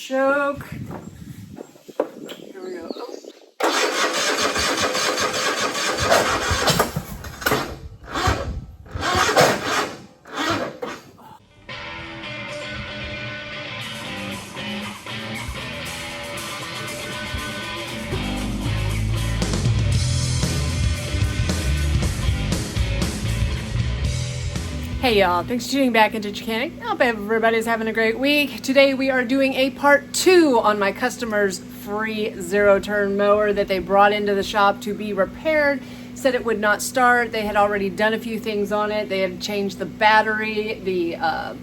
choke. Here we go. Hey y'all, thanks for tuning back into Chickanic. I hope everybody's having a great week. Today we are doing a part 2 on my customer's free zero-turn mower that they brought into the shop to be repaired. Said it would not start. They had already done a few things on it. They had changed the battery, the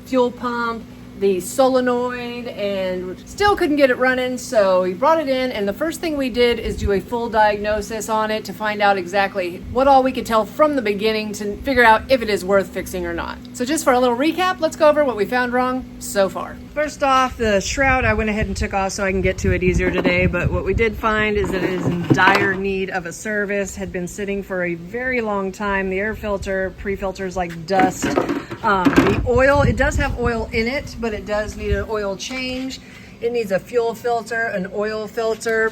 fuel pump, the solenoid, and still couldn't get it running. So we brought it in, and the first thing we did is do a full diagnosis on it to find out exactly what all we could tell from the beginning to figure out if it is worth fixing or not. So just for a little recap, let's go over what we found wrong so far. First off, the shroud I went ahead and took off so I can get to it easier today, but what we did find is that it is in dire need of a service. Had been sitting for a very long time. The air filter pre-filters like dust. The oil, it does have oil in it, but it does need an oil change. It needs a fuel filter, an oil filter.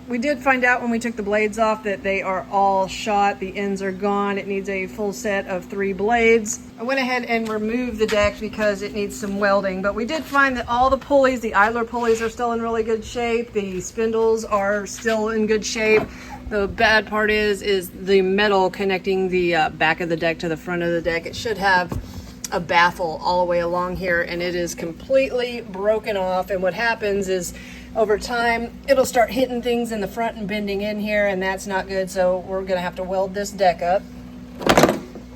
We did find out when we took the blades off that they are all shot. The ends are gone. It needs a full set of 3 blades. I went ahead and removed the deck because it needs some welding, but we did find that all the pulleys, the idler pulleys, are still in really good shape. The spindles are still in good shape. The bad part is the metal connecting the back of the deck to the front of the deck. It should have a baffle all the way along here, and it is completely broken off. And what happens is over time it'll start hitting things in the front and bending in here, and that's not good. So we're gonna have to weld this deck up.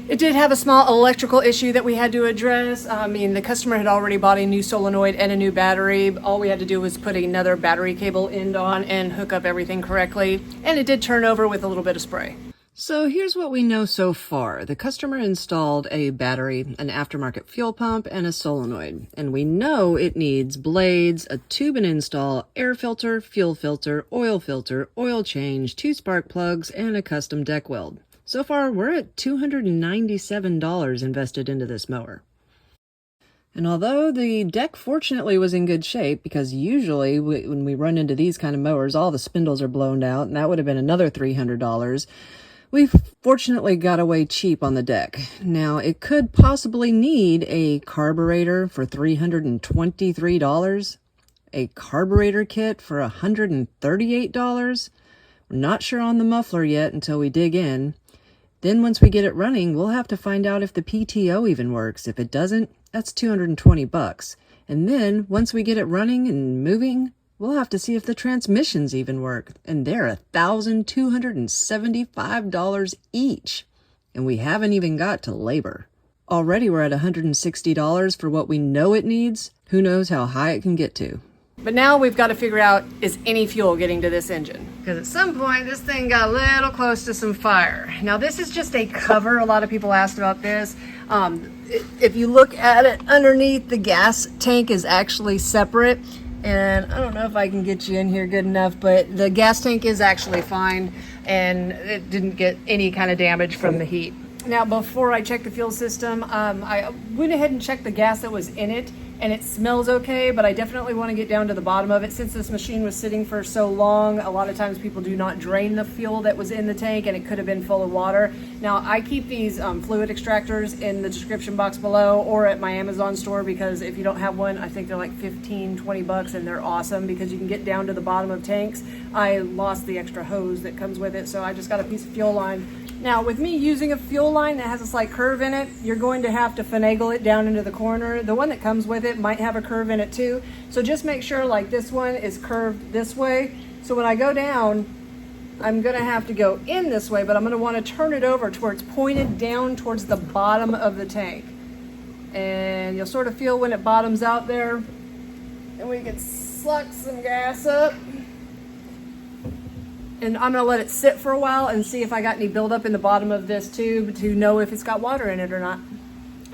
It did have a small electrical issue that we had to address. I mean, the customer had already bought a new solenoid and a new battery. All we had to do was put another battery cable end on and hook up everything correctly. And it did turn over with a little bit of spray. So here's what we know so far. The customer installed a battery, an aftermarket fuel pump, and a solenoid. And we know it needs blades, a tube and install, air filter, fuel filter, oil change, 2 spark plugs, and a custom deck weld. So far, we're at $297 invested into this mower. And although the deck fortunately was in good shape, because usually when we run into these kind of mowers, all the spindles are blown out, and that would have been another $300, we fortunately got away cheap on the deck. Now, it could possibly need a carburetor for $323, a carburetor kit for $138. We're not sure on the muffler yet until we dig in. Then once we get it running, we'll have to find out if the PTO even works. If it doesn't, that's $220. And then once we get it running and moving, we'll have to see if the transmissions even work. And they're $1,275 each. And we haven't even got to labor. Already we're at $160 for what we know it needs. Who knows how high it can get to. But now we've got to figure out, is any fuel getting to this engine? Because at some point, this thing got a little close to some fire. Now, this is just a cover. A lot of people asked about this. If you look at it underneath, the gas tank is actually separate. And I don't know if I can get you in here good enough, but the gas tank is actually fine, and it didn't get any kind of damage from the heat. Now, before I checked the fuel system, I went ahead and checked the gas that was in it, and it smells okay, but I definitely want to get down to the bottom of it. Since this machine was sitting for so long, a lot of times people do not drain the fuel that was in the tank, and it could have been full of water. Now, I keep these fluid extractors in the description box below or at my Amazon store, because if you don't have one, I think they're like 15, 20 bucks, and they're awesome because you can get down to the bottom of tanks. I lost the extra hose that comes with it, so I just got a piece of fuel line. Now, with me using a fuel line that has a slight curve in it, you're going to have to finagle it down into the corner. The one that comes with it might have a curve in it too. So just make sure, like this one is curved this way. So when I go down, I'm gonna have to go in this way, but I'm gonna wanna turn it over to where it's pointed down towards the bottom of the tank. And you'll sort of feel when it bottoms out there. And we can suck some gas up. And I'm gonna let it sit for a while and see if I got any buildup in the bottom of this tube to know if it's got water in it or not.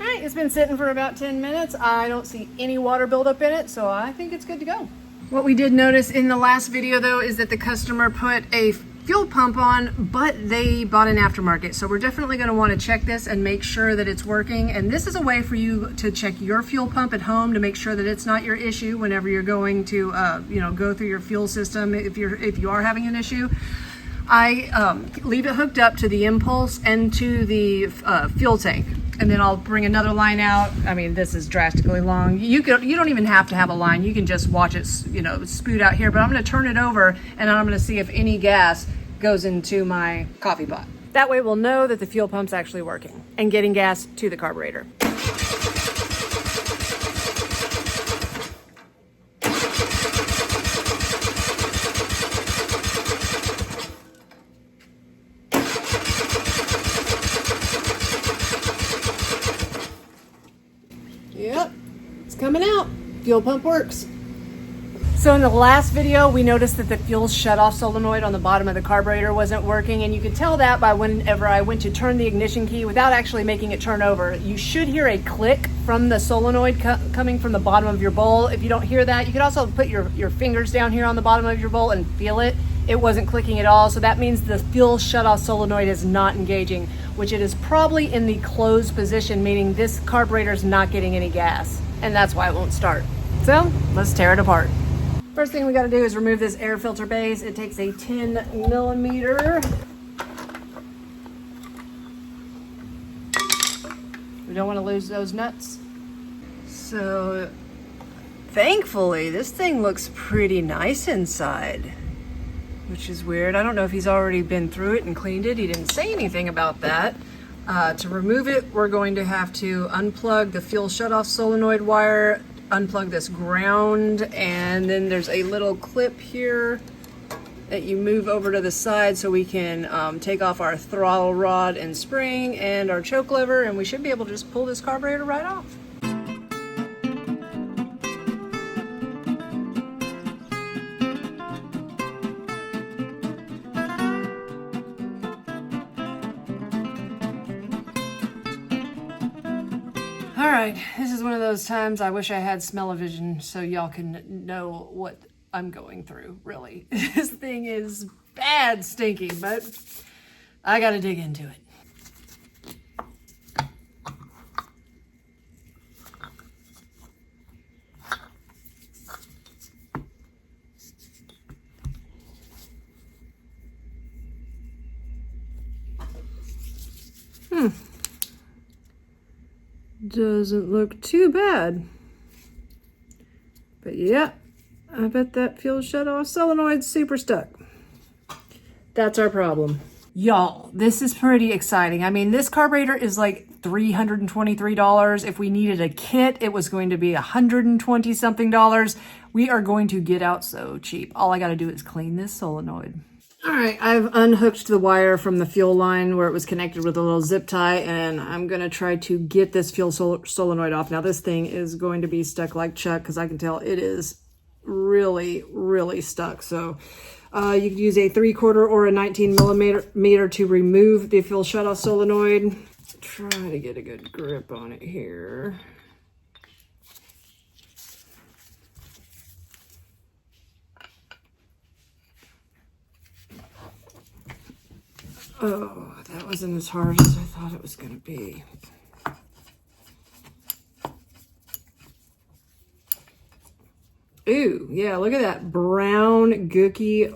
All right, it's been sitting for about 10 minutes. I don't see any water buildup in it, so I think it's good to go. What we did notice in the last video though is that the customer put a fuel pump on, but they bought an aftermarket. So we're definitely going to want to check this and make sure that it's working. And this is a way for you to check your fuel pump at home to make sure that it's not your issue whenever you're going to, go through your fuel system. If you are having an issue, I leave it hooked up to the impulse and to the fuel tank. And then I'll bring another line out. I mean, this is drastically long. You don't even have to have a line. You can just watch it, spoot out here. But I'm going to turn it over, and I'm going to see if any gas goes into my coffee pot. That way we'll know that the fuel pump's actually working and getting gas to the carburetor. Yep, it's coming out. Fuel pump works. So in the last video, we noticed that the fuel shutoff solenoid on the bottom of the carburetor wasn't working, and you could tell that by whenever I went to turn the ignition key without actually making it turn over. You should hear a click from the solenoid coming from the bottom of your bowl. If you don't hear that, you could also put your fingers down here on the bottom of your bowl and feel it. It wasn't clicking at all, so that means the fuel shutoff solenoid is not engaging, which it is probably in the closed position, meaning this carburetor is not getting any gas, and that's why it won't start. So let's tear it apart. First thing we got to do is remove this air filter base. It takes a 10 millimeter. We don't want to lose those nuts. So thankfully, this thing looks pretty nice inside, which is weird. I don't know if he's already been through it and cleaned it. He didn't say anything about that. To remove it, we're going to have to unplug the fuel shutoff solenoid wire, unplug this ground, and then there's a little clip here that you move over to the side so we can take off our throttle rod and spring and our choke lever, and we should be able to just pull this carburetor right off. All right, this is one of those times I wish I had smell-o-vision so y'all can know what I'm going through, really. This thing is bad stinky, but I gotta dig into it. Doesn't look too bad. But yeah, I bet that fuel shutoff solenoid's super stuck. That's our problem. Y'all, this is pretty exciting. I mean, this carburetor is like $323. If we needed a kit, it was going to be $120 something. We are going to get out so cheap. All I got to do is clean this solenoid. All right, I've unhooked the wire from the fuel line where it was connected with a little zip tie, and I'm going to try to get this fuel solenoid off. Now, this thing is going to be stuck like Chuck because I can tell it is really, really stuck. So you could use a 3/4 or a 19 millimeter to remove the fuel shutoff solenoid. Try to get a good grip on it here. Oh, that wasn't as hard as I thought it was going to be. Ooh, yeah, look at that brown, gooky,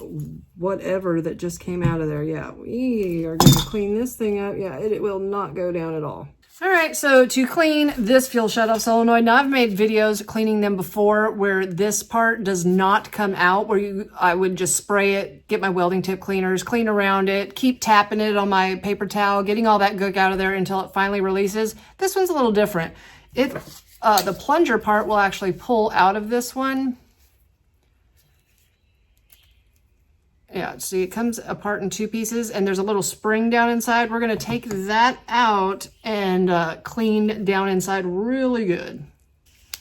whatever that just came out of there. Yeah, we are going to clean this thing up. Yeah, it will not go down at all. All right, so to clean this fuel shutoff solenoid, now I've made videos cleaning them before where this part does not come out, where I would just spray it, get my welding tip cleaners, clean around it, keep tapping it on my paper towel, getting all that gook out of there until it finally releases. This one's a little different. The plunger part will actually pull out of this one. Yeah, see, it comes apart in two pieces, and there's a little spring down inside. We're going to take that out and clean down inside really good.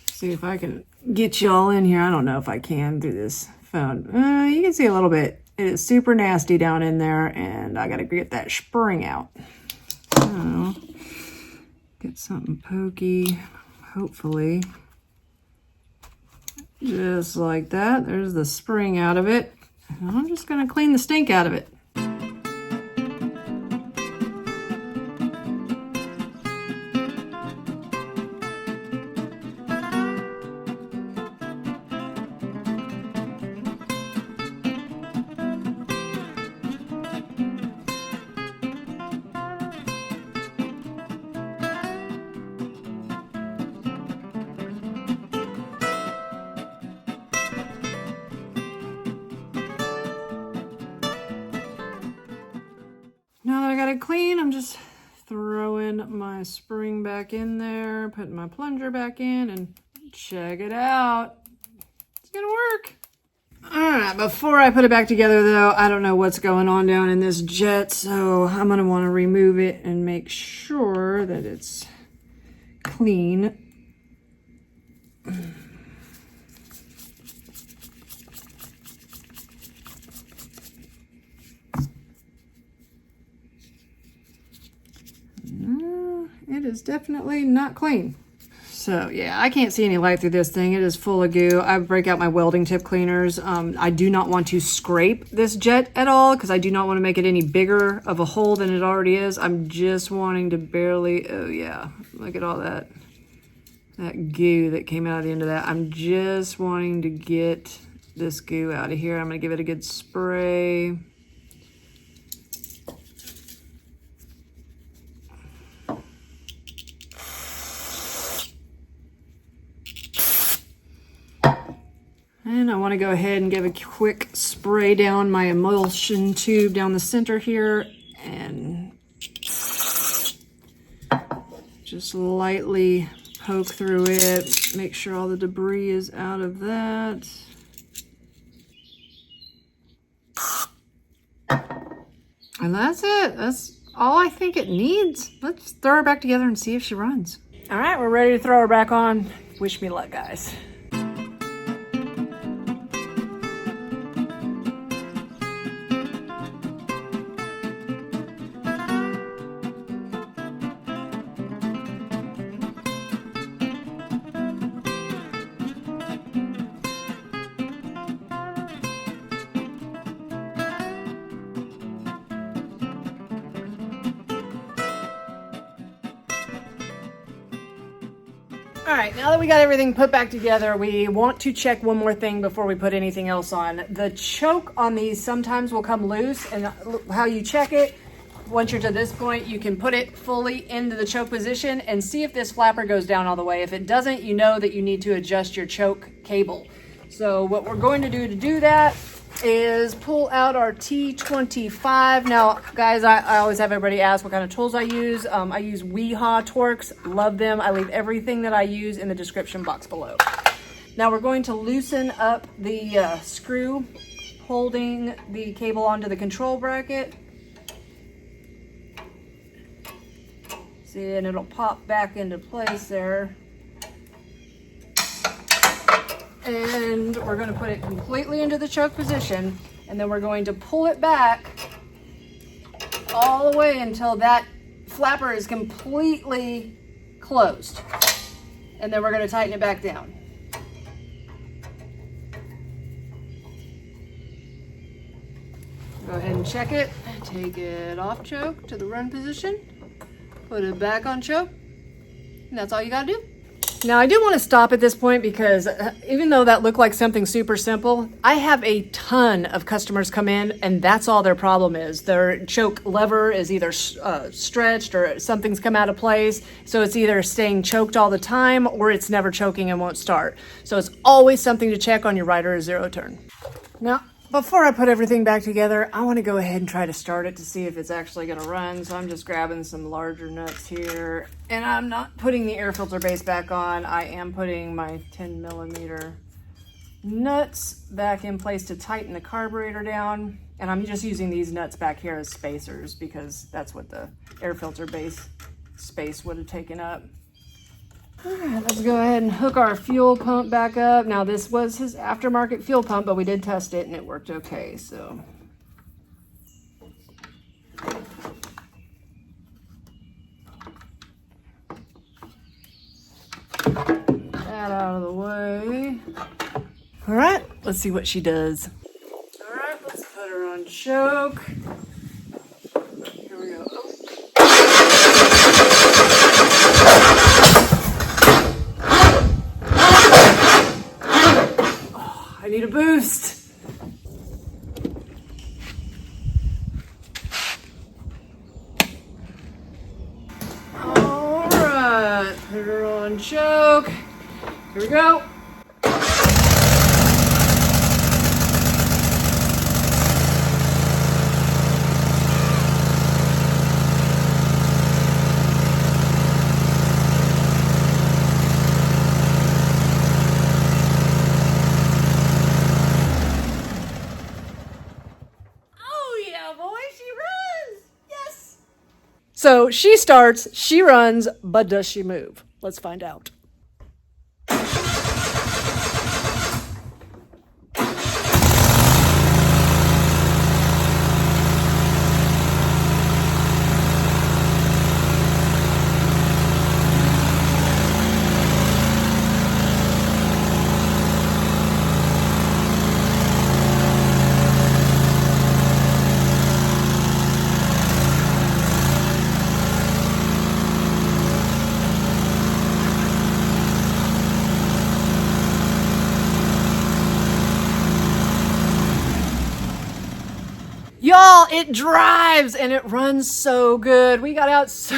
See if I can get y'all in here. I don't know if I can through this phone. You can see a little bit. It is super nasty down in there, and I got to get that spring out. So, get something pokey, hopefully. Just like that. There's the spring out of it. I'm just going to clean the stink out of it. side clean, I'm just throwing my spring back in there, putting my plunger back in, and check it out. It's gonna work. All right, before I put it back together though, I don't know what's going on down in this jet, so I'm gonna wanna remove it and make sure that it's clean. No, it is definitely not clean. So yeah, I can't see any light through this thing. It is full of goo. I break out my welding tip cleaners. I do not want to scrape this jet at all because I do not want to make it any bigger of a hole than it already is. I'm just wanting to barely, oh yeah, look at all that goo that came out of the end of that. I'm just wanting to get this goo out of here. I'm gonna give it a good spray. And I want to go ahead and give a quick spray down my emulsion tube down the center here and just lightly poke through it, make sure all the debris is out of that. And that's it. That's all I think it needs. Let's throw her back together and see if she runs. All right, we're ready to throw her back on. Wish me luck, guys. All right, now that we got everything put back together, we want to check one more thing before we put anything else on. The choke on these sometimes will come loose, and how you check it, once you're to this point, you can put it fully into the choke position and see if this flapper goes down all the way. If it doesn't, you know that you need to adjust your choke cable. So what we're going to do that is pull out our T25. Now, guys, I always have everybody ask what kind of tools I use. I use Wiha Torx. Love them. I leave everything that I use in the description box below. Now we're going to loosen up the screw holding the cable onto the control bracket. See, and it'll pop back into place there. And we're going to put it completely into the choke position, and then we're going to pull it back all the way until that flapper is completely closed. And then we're going to tighten it back down. Go ahead and check it. Take it off choke to the run position. Put it back on choke. And that's all you got to do. Now, I do want to stop at this point because even though that looked like something super simple, I have a ton of customers come in and that's all their problem is. Their choke lever is either stretched or something's come out of place. So it's either staying choked all the time or it's never choking and won't start. So it's always something to check on your right or zero turn. Now, before I put everything back together, I want to go ahead and try to start it to see if it's actually going to run. So I'm just grabbing some larger nuts here, and I'm not putting the air filter base back on. I am putting my 10mm nuts back in place to tighten the carburetor down. And I'm just using these nuts back here as spacers because that's what the air filter base space would have taken up. All right, let's go ahead and hook our fuel pump back up. Now, this was his aftermarket fuel pump, but we did test it and it worked okay, so. That out of the way. All right, let's see what she does. All right, let's put her on choke. Here we go. I need a boost. All right, put her on choke. Here we go. So she starts, she runs, but does she move? Let's find out. Y'all, it drives and it runs so good. We got out so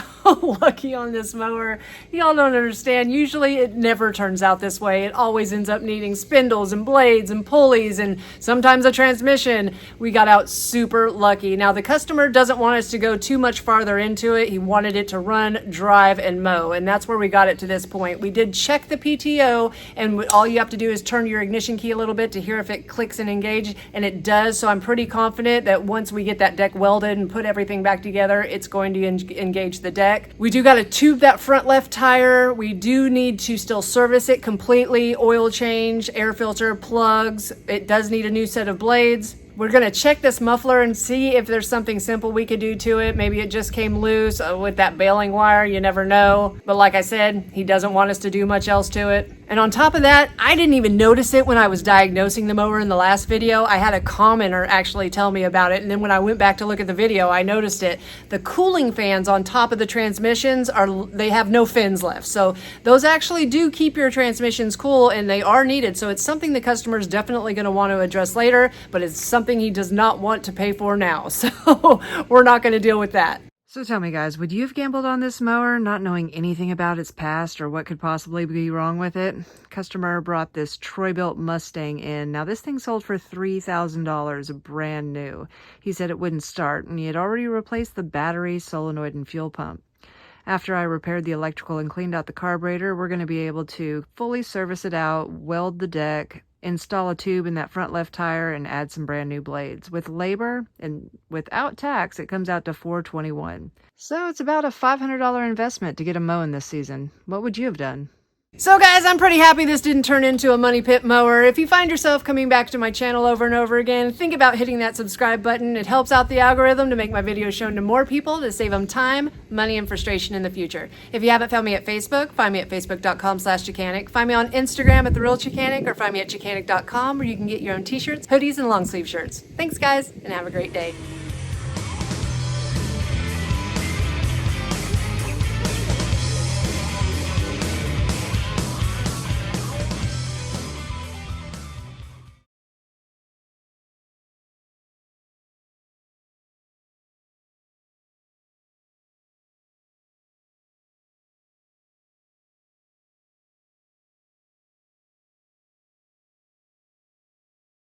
lucky on this mower. Y'all don't understand. Usually it never turns out this way. It always ends up needing spindles and blades and pulleys and sometimes a transmission. We got out super lucky. Now the customer doesn't want us to go too much farther into it. He wanted it to run, drive, and mow. And that's where we got it to this point. We did check the PTO, and all you have to do is turn your ignition key a little bit to hear if it clicks and engages, and it does. So I'm pretty confident that once we get that deck welded and put everything back together, it's going to engage the deck. We do got to tube that front left tire. We do need to still service it completely, oil change, air filter, plugs. It does need a new set of blades. We're going to check this muffler and see if there's something simple we could do to it. Maybe it just came loose with that baling wire. You never know. But like I said, he doesn't want us to do much else to it. And on top of that, I didn't even notice it when I was diagnosing the mower in the last video. I had a commenter actually tell me about it. And then when I went back to look at the video, I noticed it. The cooling fans on top of the transmissions they have no fins left. So those actually do keep your transmissions cool, and they are needed. So it's something the customer is definitely going to want to address later, but it's something he does not want to pay for now. So we're not going to deal with that. So tell me guys, would you have gambled on this mower not knowing anything about its past or what could possibly be wrong with it? Customer brought this Troy-bilt Mustang in. Now this thing sold for $3,000 brand new. He said it wouldn't start, and he had already replaced the battery, solenoid, and fuel pump. After I repaired the electrical and cleaned out the carburetor, we're going to be able to fully service it out, weld the deck, install a tube in that front left tire, and add some brand new blades. With labor and without tax, it comes out to $421. So it's about a $500 investment to get a mowing this season. What would you have done? So guys, I'm pretty happy this didn't turn into a money pit mower. If you find yourself coming back to my channel over and over again, think about hitting that subscribe button. It helps out the algorithm to make my videos shown to more people to save them time, money, and frustration in the future. If you haven't found me at Facebook, find me at facebook.com/Chickanic. Find me on Instagram at TheRealChickanic, or find me at Chickanic.com, where you can get your own t-shirts, hoodies, and long sleeve shirts. Thanks guys, and have a great day.